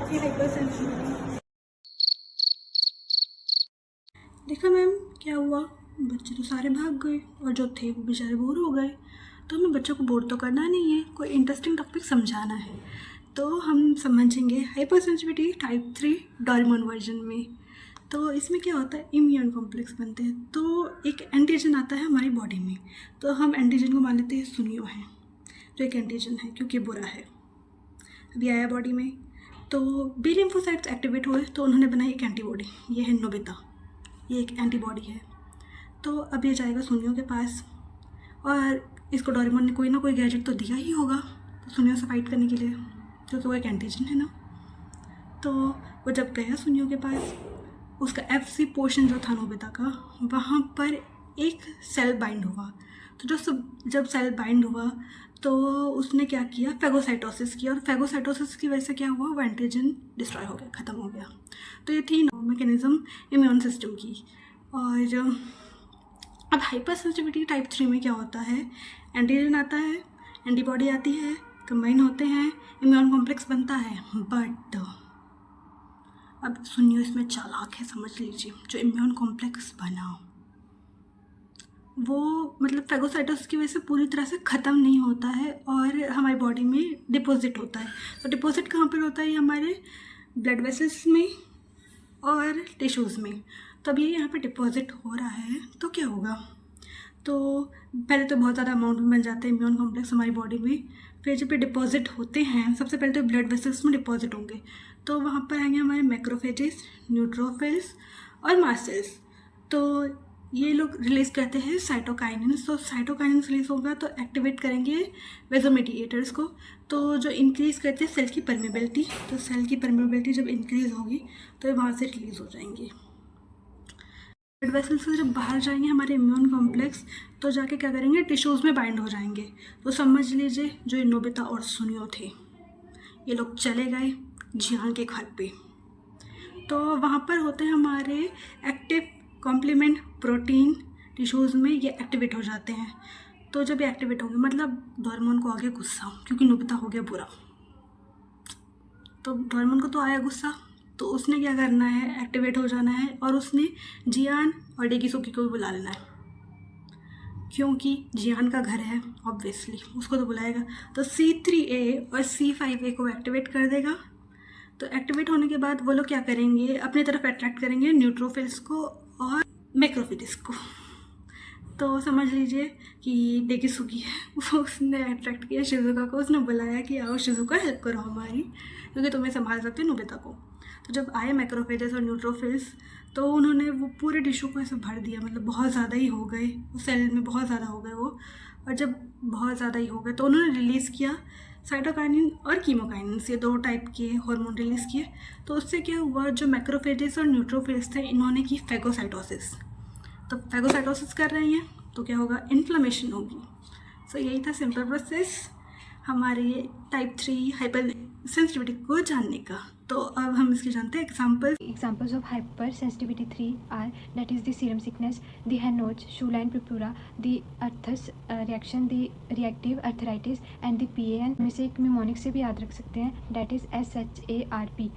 Type 3 hyper sensitivity. देखा ma'am क्या हुआ, बच्चे तो सारे भाग गए और जो थे वो बेचारे बोर हो गए। तो हमें बच्चों को बोर तो करना नहीं है, कोई इंटरेस्टिंग टॉपिक समझाना है। तो हम समझेंगे hyper sensitivity type 3 Doraemon version में। तो इसमें क्या होता है, इम्यून कॉम्प्लेक्स बनते हैं। तो एक एंटीजन आता है हमारी बॉडी में, तो हम एंटीजन को मान लेते हैं सुनियो है, जो एक एंटीजन है क्योंकि बुरा है। अभी आया बॉडी में, तो बी लिम्फोसाइट्स एक्टिवेट हुए तो उन्होंने बनाई एक एंटीबॉडी, ये है नोबिता, ये एक एंटीबॉडी है। तो अब ये जाएगा सुनियो के पास और इसको डोरेमोन ने कोई ना कोई गैजेट तो दिया ही होगा तो सुनियो से फाइट करने के लिए, क्योंकि वो एक एंटीजन है ना। तो वो जब गया सुनियो के पास, उसका FC पोर्शन जो था नोबिता का, वहाँ पर एक सेल बाइंड हुआ। तो जब सेल बाइंड हुआ तो उसने क्या किया, फेगोसाइटोसिस किया, और फेगोसाइटोसिस की वजह से क्या हुआ, वो एंटीजन डिस्ट्रॉय हो गया, ख़त्म हो गया। तो ये थी मैकेनिज्म इम्यून सिस्टम की। और अब हाइपर सेंसिटिविटी टाइप 3 में क्या होता है, एंटीजन आता है, एंटीबॉडी आती है, कंबाइन होते हैं, इम्यून कॉम्प्लेक्स बनता है। बट अब सुनियो इसमें चालाक है, समझ लीजिए। जो इम्यून कॉम्प्लेक्स बना वो मतलब फेगोसाइटोसिस की वजह से पूरी तरह से ख़त्म नहीं होता है और हमारी बॉडी में डिपॉजिट होता है। तो डिपॉजिट कहाँ पर होता है, ये हमारे ब्लड वेसल्स में और टिश्यूज़ में। तो अब ये यहाँ पे डिपॉजिट हो रहा है तो क्या होगा, तो पहले तो बहुत ज़्यादा अमाउंट में बन जाते हैं इम्यून कॉम्प्लेक्स हमारी बॉडी में। फिर जब ये डिपॉजिट होते हैं, सबसे पहले तो ब्लड वेसल्स में डिपॉजिट होंगे, तो वहाँ पर आएंगे हमारे मैक्रोफेजेस, न्यूट्रोफिल्स और मास्ट सेल्स। तो ये लोग रिलीज़ करते हैं साइटोकाइनिन्स। तो साइटोकाइनिन्स रिलीज़ होगा तो एक्टिवेट करेंगे वेजोमीडिएटर्स को, तो जो इंक्रीज़ करते हैं सेल की परमेबिलिटी। तो सेल की परमेबिलिटी जब इंक्रीज़ होगी तो ये वहाँ से रिलीज़ हो जाएंगे। ब्लड वेसल से जब बाहर जाएंगे हमारे इम्यून कॉम्प्लेक्स, तो जाके क्या करेंगे, टिश्यूज़ में बाइंड हो जाएंगे। तो समझ लीजिए जो नोबिता और सुनियो थे, ये लोग चले गए जियान के घर पे। तो वहाँ पर होते हैं हमारे एक्टिव कॉम्प्लीमेंट प्रोटीन, टिश्यूज़ में ये एक्टिवेट हो जाते हैं। तो जब ये एक्टिवेट होंगे, मतलब डोरेमोन को आ गया गुस्सा क्योंकि नोबिता हो गया बुरा। तो डोरेमोन को तो आया गुस्सा, तो उसने क्या करना है, एक्टिवेट हो जाना है और उसने जियान और डेकिसुकी को भी बुला लेना है, क्योंकि जियान का घर है, ऑब्वियसली उसको तो बुलाएगा। तो C3A और C5A को एक्टिवेट कर देगा। तो एक्टिवेट होने के बाद वो लोग क्या करेंगे, अपनी तरफ अट्रैक्ट करेंगे न्यूट्रोफिल्स को और मैक्रोफेजेस को। तो समझ लीजिए कि डेकिसुकी है, वो उसने अट्रैक्ट किया शिजुका को, उसने बुलाया कि आओ शिजुका हेल्प करो हमारी, क्योंकि तुम्हें संभाल सकते हो नोबिता को। तो जब आए मैक्रोफेजेस और न्यूट्रोफिल्स, तो उन्होंने वो पूरे टिश्यू को ऐसे भर दिया, मतलब बहुत ज़्यादा ही हो गए, उस सेल में बहुत ज़्यादा हो गए वो। और जब बहुत ज़्यादा ही हो गए तो उन्होंने रिलीज़ किया साइटोकाइनिन और कीमोकाइनिन, ये 2 टाइप के हार्मोन रिलीज़ किए। तो उससे क्या हुआ, जो मैक्रोफेजेस और न्यूट्रोफिल्स थे, इन्होंने की फेगोसाइटोसिस। तो फेगोसाइटोसिस कर रही हैं तो क्या होगा, इन्फ्लेमेशन होगी। सो यही था सिंपल प्रोसेस हमारे टाइप 3 हाइपर सेंसिटिविटी को जानने का। तो अब हम इसके जानते हैं example. Examples of hypersensitivity 3 are, that is the serum sickness, the hand nose, shoe line purpura, the arthus reaction, the reactive arthritis and the PAN। में से एक mnemonic से भी याद रख सकते हैं, that is SHARP।